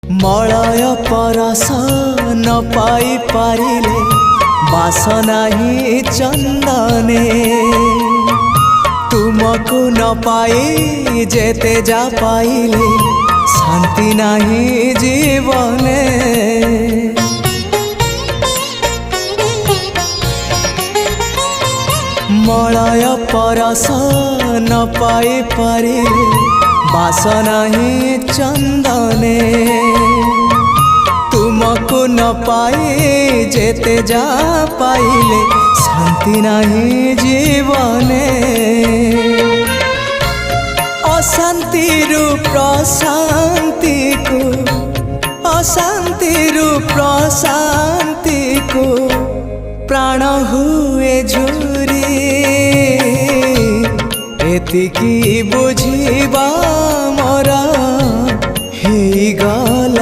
Malay परस न पाई पारिले बासना ही चंदने तुमको न पाई जेते जा पाइले शांति नहीं जीवने। मलय परस न पाई पारिले बासना ही चंदने तुमको न पाई जेते जा पाइले शांति नहीं जीवने। अशांति प्रशांति को अशांति प्रशांति को प्राण हुए झुरी एतिकी बुझिबा मोरा